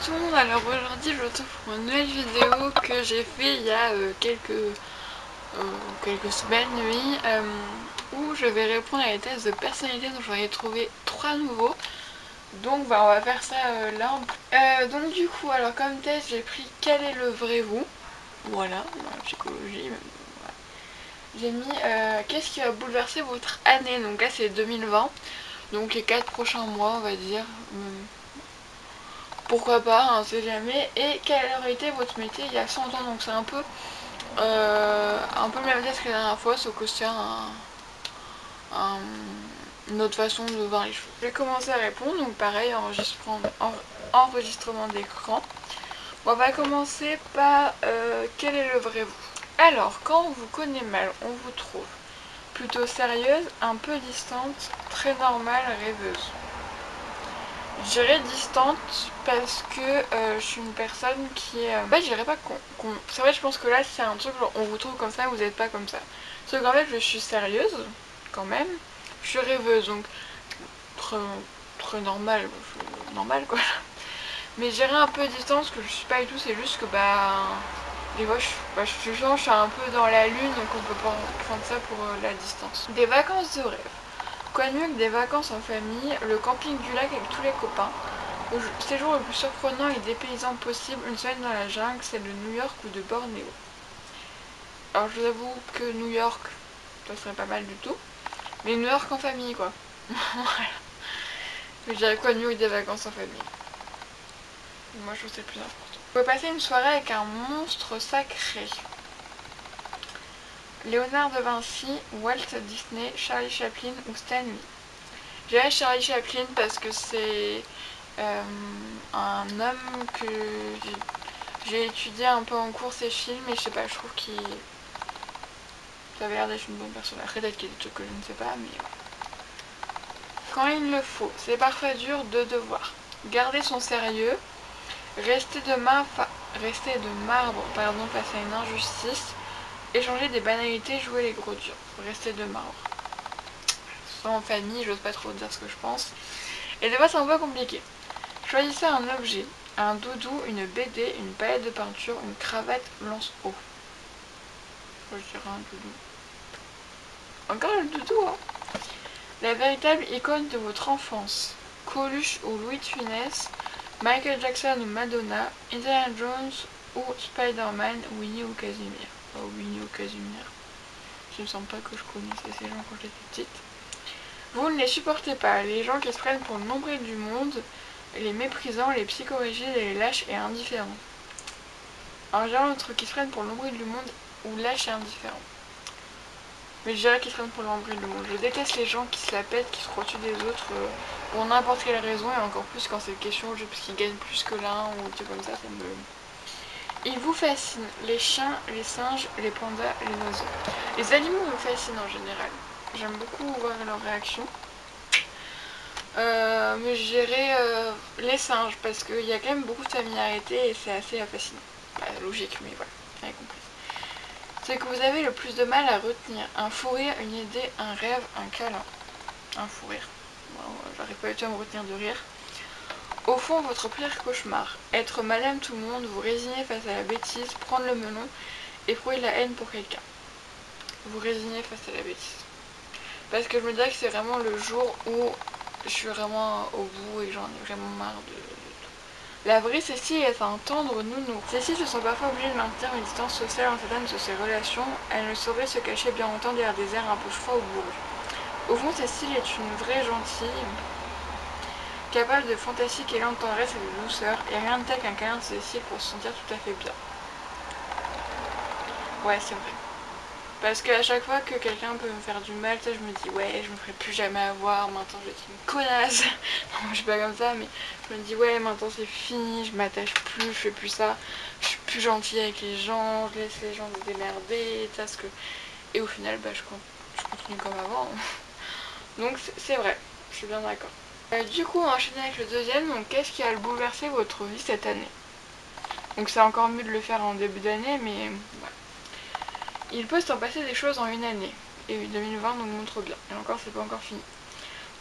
tout le monde, alors aujourd'hui je vous retrouve pour une nouvelle vidéo que j'ai fait il y a quelques semaines, oui, où je vais répondre à des tests de personnalité dont j'en ai trouvé 3 nouveaux. Donc on va faire ça là. Donc du coup, alors comme test j'ai pris quel est le vrai vous, voilà, la psychologie, voilà. J'ai mis qu'est-ce qui va bouleverser votre année, donc là c'est 2020, donc les 4 prochains mois on va dire. Pourquoi pas, on sait jamais. Et quel aurait été votre métier il y a 100 ans, donc c'est un peu le même test que la dernière fois, sauf que c'est une autre façon de voir les choses. Je vais commencer à répondre, donc pareil, enregistrement d'écran. On va commencer par quel est le vrai vous. Alors, quand on vous connaît mal, on vous trouve plutôt sérieuse, un peu distante, très normale, rêveuse. Je dirais distante parce que je suis une personne qui est... je dirais pas qu'on... C'est vrai, je pense que là c'est un truc genre on vous trouve comme ça, vous n'êtes pas comme ça. Sauf qu'en fait je suis sérieuse quand même, je suis rêveuse, donc très normale, normal quoi. Mais je dirais un peu distante, parce que je suis pas du tout, c'est juste que des fois je suis un peu dans la lune, donc on peut pas prendre ça pour la distance. Des vacances de rêve. Quoi de mieux que des vacances en famille, le camping du lac avec tous les copains, le séjour le plus surprenant et dépaysant possible, une semaine dans la jungle, celle de New York ou de Bornéo. Alors je vous avoue que New York, ça serait pas mal du tout, mais New York en famille quoi. Voilà. Mais je dirais quoi de mieux que des vacances en famille. Moi je trouve que c'est le plus important. Vous pouvez passer une soirée avec un monstre sacré. Léonard de Vinci, Walt Disney, Charlie Chaplin ou Stan Lee. J'irais Charlie Chaplin parce que c'est un homme que j'ai étudié un peu en cours ses films et je sais pas, je trouve qu'il avait l'air d'être une bonne personne. Après peut-être qu'il y a des trucs que je ne sais pas, mais voilà. Quand il le faut, c'est parfois dur de devoir garder son sérieux, rester de marbre face à une injustice, échanger des banalités, jouer les gros durs, rester de marbre. Soit en famille, j'ose pas trop dire ce que je pense. Et des fois c'est un peu compliqué. Choisissez un objet, un doudou, une BD, une palette de peinture, une cravate lance-eau. Je dirais un doudou. Encore le doudou, hein. La véritable icône de votre enfance. Coluche ou Louis de Funès, Michael Jackson ou Madonna, Indiana Jones ou Spider-Man, Winnie ou Casimir. Oh, Winnie ou Casimir. Je ne sens pas que je connaissais ces gens quand j'étais petite. Vous ne les supportez pas, les gens qui se prennent pour le nombril du monde, les méprisants, les psychorigides, les lâches et indifférents. Alors j'ai un truc qui se prennent pour le nombril du monde ou lâches et indifférents. Mais je dirais qu'ils se prennent pour le nombril du monde. Je déteste les gens qui se la pètent, qui se croient-tu des autres pour n'importe quelle raison, et encore plus quand c'est une question parce qu'ils gagnent plus que l'un ou des trucs comme ça me... Ils vous fascinent, les chiens, les singes, les pandas, les oiseaux. Les animaux me fascinent en général. J'aime beaucoup voir leurs réactions. Mais je dirais les singes parce qu'il y a quand même beaucoup de familiarité et c'est assez fascinant. Logique, mais voilà, vous avez compris. C'est que vous avez le plus de mal à retenir un fou rire, une idée, un rêve, un câlin. Un fou rire. Bon, j'arrive pas du tout à me retenir de rire. Au fond, votre pire cauchemar. Être madame tout le monde, vous résigner face à la bêtise, prendre le melon, éprouver de la haine pour quelqu'un. Vous résigner face à la bêtise. Parce que je me dirais que c'est vraiment le jour où je suis vraiment au bout et j'en ai vraiment marre de tout. La vraie Cécile est un tendre nounou. Cécile se sent parfois obligée de maintenir une distance sociale en certaines de ses relations. Elle ne saurait se cacher bien longtemps derrière des airs un peu froids ou bourrus. Au fond, Cécile est une vraie gentille, capable de fantastique et de tendresse et de douceur, et rien de tel qu'un câlin de Cécile pour se sentir tout à fait bien. Ouais, c'est vrai. Parce qu'à chaque fois que quelqu'un peut me faire du mal, je me dis ouais, je me ferai plus jamais avoir, maintenant je vais être une connasse. Non, je suis pas comme ça, mais je me dis ouais, maintenant c'est fini, je m'attache plus, je fais plus ça, je suis plus gentille avec les gens, je laisse les gens se démerder, et au final, je continue comme avant. Donc c'est vrai, je suis bien d'accord. Du coup, on enchaîne avec le deuxième, donc qu'est-ce qui a bouleversé votre vie cette année? Donc c'est encore mieux de le faire en début d'année, mais voilà. Il peut s'en passer des choses en une année, et 2020 nous montre bien, et encore c'est pas encore fini.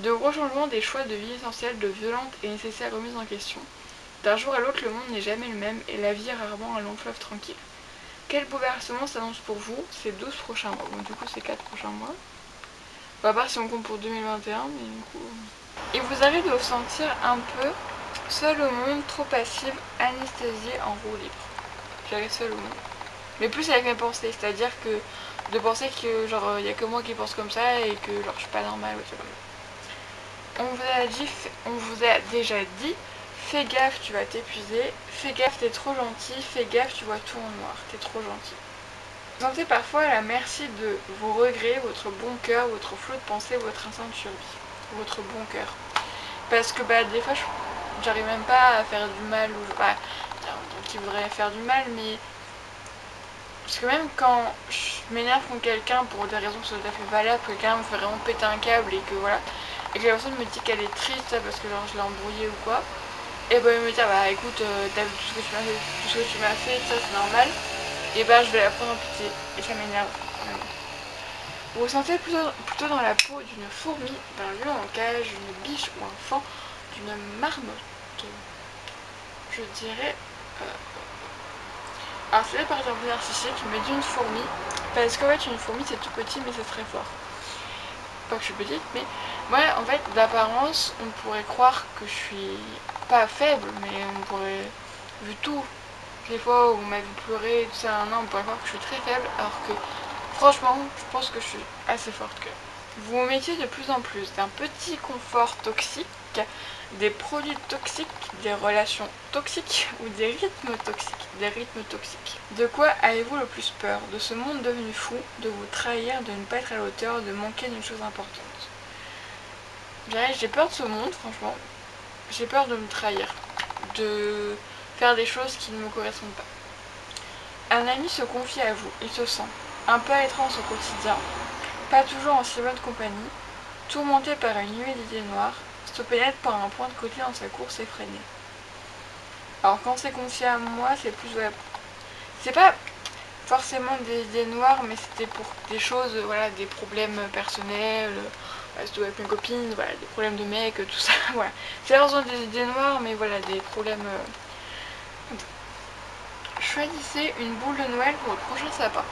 De gros changements, des choix de vie essentiels, de violentes et nécessaires remises en question, D'un jour à l'autre, le monde n'est jamais le même et la vie est rarement un long fleuve tranquille. Quel bouleversement s'annonce pour vous ces 12 prochains mois? Bon, du coup, c'est 4 prochains mois. Bon, à part si on compte pour 2021, mais du coup... Il vous arrive de vous sentir un peu seul au monde, trop passive, anesthésié en roue libre. J'arrive seul au monde. Mais plus avec mes pensées, c'est-à-dire que de penser que genre il y a que moi qui pense comme ça et que genre je suis pas normale ou tout comme ça. On vous a déjà dit, fais gaffe, tu vas t'épuiser, fais gaffe, t'es trop gentil, fais gaffe, tu vois tout en noir, t'es trop gentil. Vous sentez parfois à la merci de vos regrets, votre bon cœur, votre flot de pensée, votre instinct de survie, votre bon cœur. Parce que bah des fois j'arrive même pas à faire du mal ou bah qui voudrait faire du mal, mais parce que même quand je m'énerve contre quelqu'un pour des raisons tout à fait valables, que quelqu'un me fait vraiment péter un câble et que voilà, et que la personne me dit qu'elle est triste parce que genre je l'ai embrouillée ou quoi, et bah elle me dit bah écoute t'as vu tout ce que tu m'as fait, ça c'est normal, et bah je vais la prendre en pitié et ça m'énerve. Vous vous sentez plutôt dans la peau d'une fourmi, d'un lion en cage, d'une biche ou un fan, d'une marmotte. Je dirais alors c'est par exemple narcissique, mais d'une fourmi, parce qu'en fait une fourmi c'est tout petit mais c'est très fort. Pas que je suis petite, mais moi en fait d'apparence on pourrait croire que je suis pas faible, mais on pourrait, vu tout, les fois où on m'a vu pleurer, tout ça, on pourrait croire que je suis très faible, alors que franchement je pense que je suis assez forte que. Vous vous mettiez de plus en plus d'un petit confort toxique, des produits toxiques, des relations toxiques ou des rythmes toxiques. De quoi avez-vous le plus peur? De ce monde devenu fou, de vous trahir, de ne pas être à la hauteur, de manquer d'une chose importante. J'ai peur de ce monde, franchement. J'ai peur de me trahir, de faire des choses qui ne me correspondent pas. Un ami se confie à vous, il se sent un peu étrange au quotidien, pas toujours en si bonne compagnie, tourmenté par une nuée d'idées noires, se pénètre par un point de côté dans sa course effrénée. Alors quand c'est confié à moi, c'est plus ouais, c'est pas forcément des idées noires, mais c'était pour des choses, voilà, des problèmes personnels, surtout avec mes copines, voilà, des problèmes de mecs, tout ça, voilà. C'est pas forcément des idées noires, mais voilà, des problèmes. Choisissez une boule de Noël pour votre prochain sapin.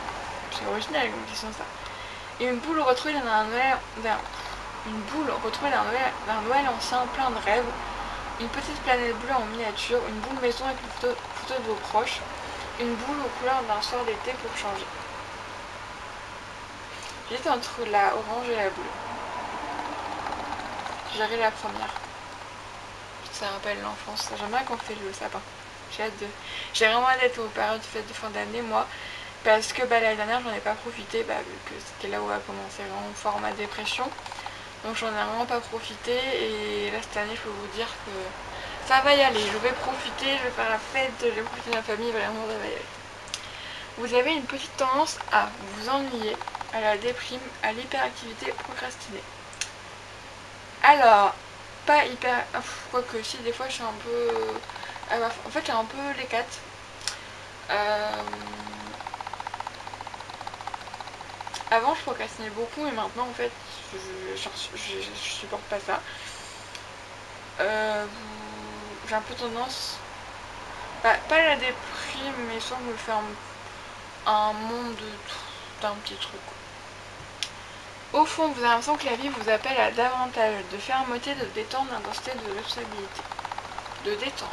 C'est original comme question ça. Et une boule retrouvée dans un Noël, d'un Noël ancien plein de rêves. Une petite planète bleue en miniature, une boule maison avec une photo de vos proches, une boule aux couleurs d'un soir d'été pour changer. J'étais entre la orange et la bleue. J'irai la première. Ça rappelle l'enfance. J'aime bien qu'on fait le sapin. J'ai vraiment hâte d'être aux périodes de fête de fin d'année, moi, parce que l'année dernière, j'en ai pas profité, vu que c'était là où a commencé vraiment fort ma dépression. Donc j'en ai vraiment pas profité, et là cette année, je peux vous dire que ça va y aller. Je vais profiter, je vais faire la fête, je vais profiter de ma famille, vraiment, ça va y aller. Vous avez une petite tendance à vous ennuyer, à la déprime, à l'hyperactivité procrastinée. Alors, pas hyper... Quoique si, des fois je suis un peu... en fait j'ai un peu les quatre. Avant je procrastinais beaucoup et maintenant en fait je supporte pas ça. J'ai un peu tendance... pas la déprime, mais soit me faire un monde d'un petit truc. Au fond, vous avez l'impression que la vie vous appelle à davantage de fermeté, de détente, d'intensité, de responsabilité. De détente.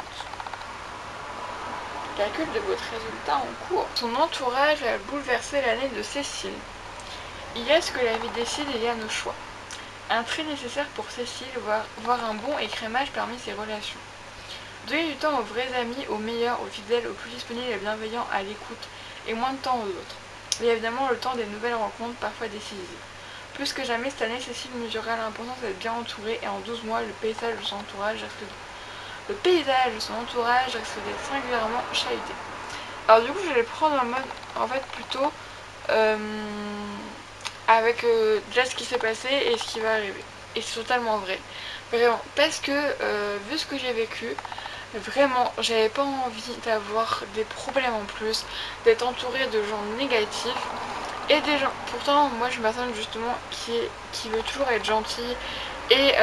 Calcul de votre résultat en cours. Son entourage a bouleversé l'année de Cécile. Il y a ce que la vie décide et il y a nos choix. Un trait nécessaire pour Cécile, voir un bon écrémage parmi ses relations. Donnez du temps aux vrais amis, aux meilleurs, aux fidèles, aux plus disponibles et bienveillants à l'écoute, et moins de temps aux autres. Il y a évidemment le temps des nouvelles rencontres, parfois décisives. Plus que jamais, cette année, Cécile mesurera l'importance d'être bien entourée, et en 12 mois, le paysage de son entourage risque d'être singulièrement chahuté. Alors du coup, je vais prendre en mode, en fait, plutôt avec déjà ce qui s'est passé et ce qui va arriver. Et c'est totalement vrai. Vraiment. Parce que, vu ce que j'ai vécu, vraiment, j'avais pas envie d'avoir des problèmes en plus, d'être entourée de gens négatifs. Et des gens, pourtant moi je suis une personne justement qui veut toujours être gentille et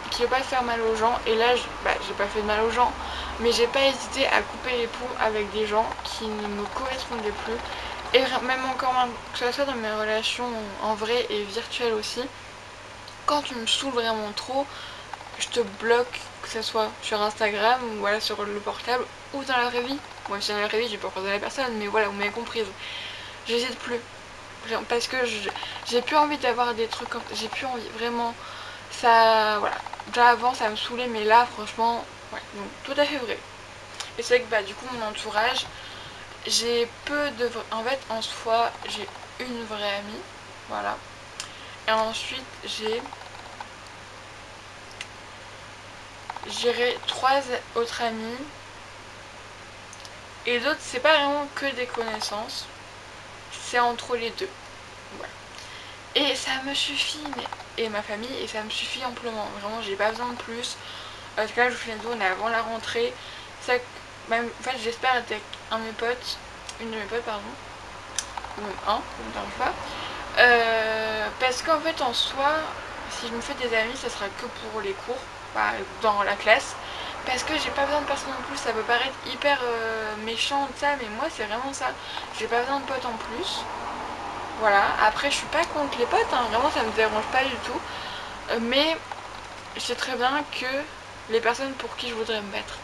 qui veut pas faire mal aux gens. Et là j'ai pas fait de mal aux gens, mais j'ai pas hésité à couper les ponts avec des gens qui ne me correspondaient plus. Et même encore moins, que ce soit dans mes relations en vrai et virtuelles aussi, quand tu me saoules vraiment trop, je te bloque, que ce soit sur Instagram ou voilà, sur le portable ou dans la vraie vie. Moi, si dans la vraie vie, j'ai pas croisé la personne, mais voilà, vous m'avez comprise. J'hésite plus. Parce que j'ai plus envie d'avoir des trucs comme ça. J'ai plus envie, vraiment. Ça, voilà. Déjà avant, ça me saoulait, mais là, franchement, ouais. Donc, tout à fait vrai. Et c'est vrai que, bah, du coup, mon entourage, j'ai peu de... En fait, en soi, j'ai une vraie amie. Voilà. Et ensuite, j'irai 3 autres amis. Et d'autres, c'est pas vraiment que des connaissances. C'est entre les deux. Voilà. Et ça me suffit, mais... Et ma famille, et ça me suffit amplement. Vraiment, j'ai pas besoin de plus. Parce que là, je vous fais une vidéo, on est avant la rentrée. Ça, même, en fait, j'espère être avec un de mes potes. Une de mes potes, pardon. Ou même un, ça me dérange pas. Parce qu'en fait, en soi, si je me fais des amis, ça sera que pour les cours, dans la classe. Parce que j'ai pas besoin de personne en plus. Ça peut paraître hyper méchant de ça, mais moi, c'est vraiment ça. J'ai pas besoin de potes en plus. Voilà. Après, je suis pas contre les potes, hein. Vraiment, ça me dérange pas du tout. Mais je sais très bien que les personnes pour qui je voudrais me battre.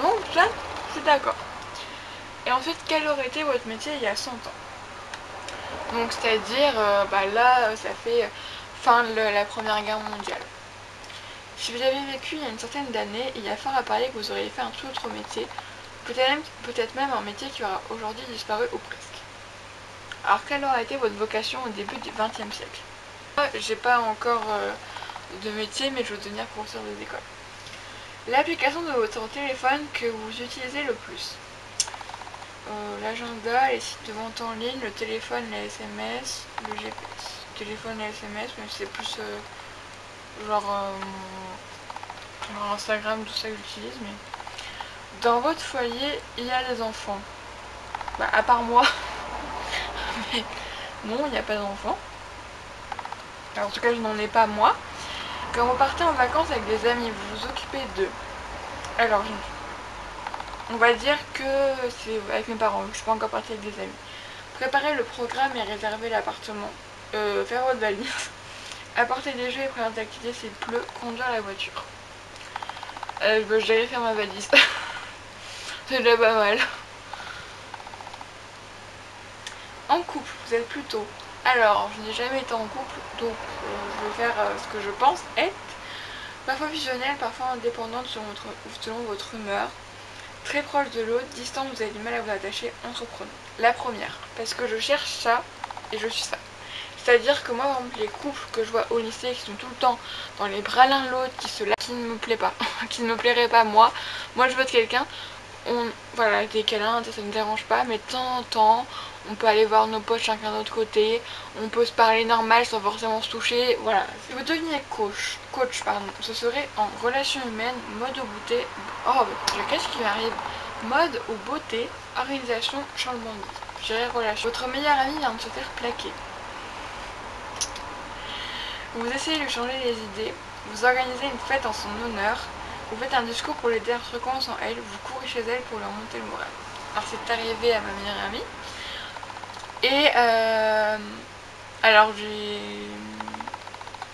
Donc, ça, je suis d'accord. Et ensuite, quel aurait été votre métier il y a 100 ans? Donc c'est-à-dire, là, ça fait fin de la Première Guerre mondiale. Si vous avez vécu il y a une certaine d'années, il y a fort à parier que vous auriez fait un tout autre métier, peut-être même un métier qui aura aujourd'hui disparu ou presque. Alors quelle aurait été votre vocation au début du XXe siècle? J'ai pas encore de métier, mais je veux devenir professeur des écoles. L'application de votre téléphone que vous utilisez le plus? L'agenda, les sites de vente en ligne, le téléphone, les SMS, le GPS. Téléphone et SMS, mais c'est plus genre Instagram, tout ça que j'utilise. Mais dans votre foyer, il y a des enfants? Bah, à part moi. Mais non, il n'y a pas d'enfants. En tout cas, je n'en ai pas moi. Quand vous partez en vacances avec des amis, vous vous occupez d'eux. Alors, on va dire que c'est avec mes parents, je suis pas encore partie avec des amis. Préparer le programme et réserver l'appartement. Faire votre valise. Apporter des jeux et premières activités s'il pleut. Conduire la voiture. J'allais faire ma valise. C'est déjà pas mal. En couple, vous êtes plutôt... Alors, je n'ai jamais été en couple, donc je vais faire ce que je pense être. Parfois fusionnelle, parfois indépendante selon votre humeur. Très proche de l'autre, distante, vous avez du mal à vous attacher en surprenant. La première, parce que je cherche ça et je suis ça. C'est-à-dire que moi, par exemple, les couples que je vois au lycée qui sont tout le temps dans les bras l'un de l'autre, qui ne me plaît pas, qui ne me plairait pas moi je veux être quelqu'un, voilà, des câlins, ça ne me dérange pas, mais de temps en temps, on peut aller voir nos potes chacun de l'autre côté, on peut se parler normal sans forcément se toucher, voilà. Si vous deveniez coach, ce serait en relation humaine, mode ou beauté, qu'est-ce qui m'arrive? Mode ou beauté, organisation, changement de vie. Gérer relation. Votre meilleur ami vient de se faire plaquer. Vous essayez de lui changer les idées, vous organisez une fête en son honneur, vous faites un discours pour l'aider à se reconnaître en elle, vous courez chez elle pour leur monter le moral. Alors c'est arrivé à ma meilleure amie. Et alors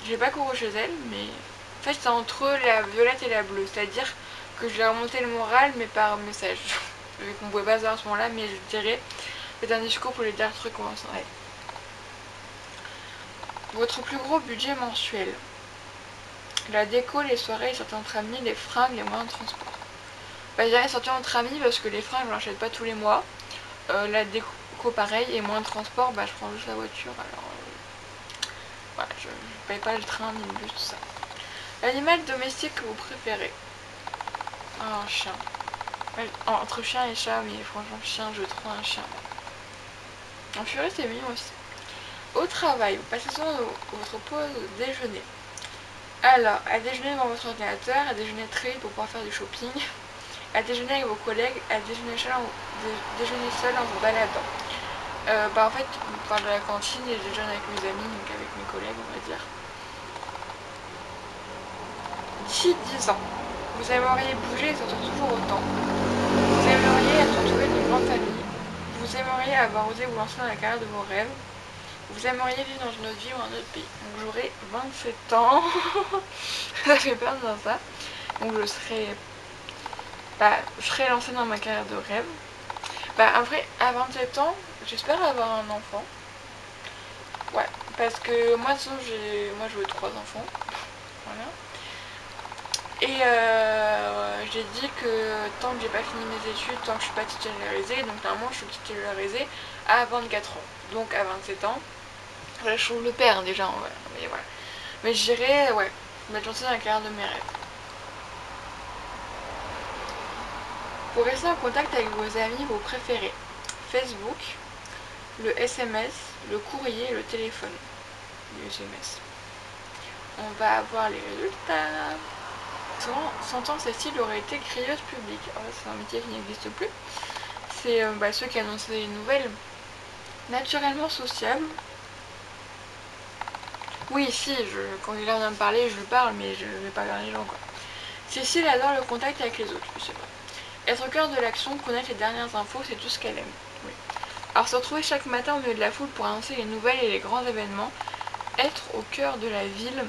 j'ai pas couru chez elle, mais en fait c'est entre la violette et la bleue, c'est-à-dire que je lui ai remonté le moral mais par message. Vu qu'on pouvait pas savoir à ce moment-là, mais je dirais faites un discours pour l'aider à se reconnaître en elle. Votre plus gros budget mensuel? La déco, les soirées, les sorties entre amis, les fringues, les moyens de transport. Je dirais sortir entre amis parce que les fringues je l'achète pas tous les mois. La déco pareil, et moyens de transport, je prends juste la voiture. Alors voilà, je paye pas le train ni le bus, tout ça. L'animal domestique que vous préférez? Un chien. Entre chien et chat, mais franchement chien, je trouve un chien. En furet c'est mignon aussi. Au travail, vous passez souvent votre pause déjeuner. Alors, à déjeuner devant votre ordinateur, à déjeuner très vite pour pouvoir faire du shopping, à déjeuner avec vos collègues, à déjeuner seul en vous baladant. En fait, on parle de la cantine et je déjeune avec mes amis, donc avec mes collègues, on va dire. D'ici 10 ans, Vous aimeriez bouger et sortir toujours autant. Vous aimeriez être entouré d'une grande famille. Vous aimeriez avoir osé vous lancer dans la carrière de vos rêves. Vous aimeriez vivre dans une autre ville ou un autre pays. Donc j'aurai 27 ans. Ça fait peur de dire ça. Donc je serai lancée dans ma carrière de rêve. Après, à 27 ans, j'espère avoir un enfant. Ouais, parce que moi, je veux 3 enfants. Voilà. Et j'ai dit que tant que j'ai pas fini mes études, tant que je suis pas titularisée, donc normalement je suis titularisée à 24 ans. Donc à 27 ans, là, je trouve le père déjà, mais voilà. Mais je dirais, ouais, mettre lancée dans la carrière de mes rêves. Pour rester en contact avec vos amis, vos préférés, Facebook, le SMS, le courrier et le téléphone. Le SMS. On va avoir les résultats. 100 ans, Cécile aurait été crieuse publique. Alors là, c'est un métier qui n'existe plus. C'est ceux qui annoncent les nouvelles. Naturellement sociable. Oui, si, quand il vient de me parler, je lui parle, mais je vais pas vers les gens, quoi. Cécile adore le contact avec les autres, je sais pas. Être au cœur de l'action, connaître les dernières infos, c'est tout ce qu'elle aime. Oui. Alors se retrouver chaque matin au milieu de la foule pour annoncer les nouvelles et les grands événements. Être au cœur de la ville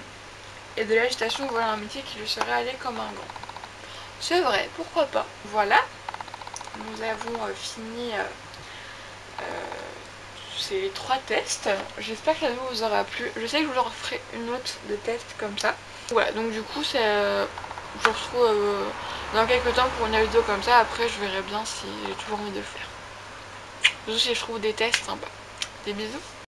et de l'agitation, voilà un métier qui lui serait allé comme un gant. C'est vrai, pourquoi pas. Voilà, nous avons fini ces 3 tests. J'espère que la vidéo vous aura plu. Je sais que je vous en referai une autre de test comme ça. Voilà, donc du coup, je vous retrouve dans quelques temps pour une vidéo comme ça. Après, je verrai bien si j'ai toujours envie de le faire. Surtout si je trouve des tests sympas. Des bisous.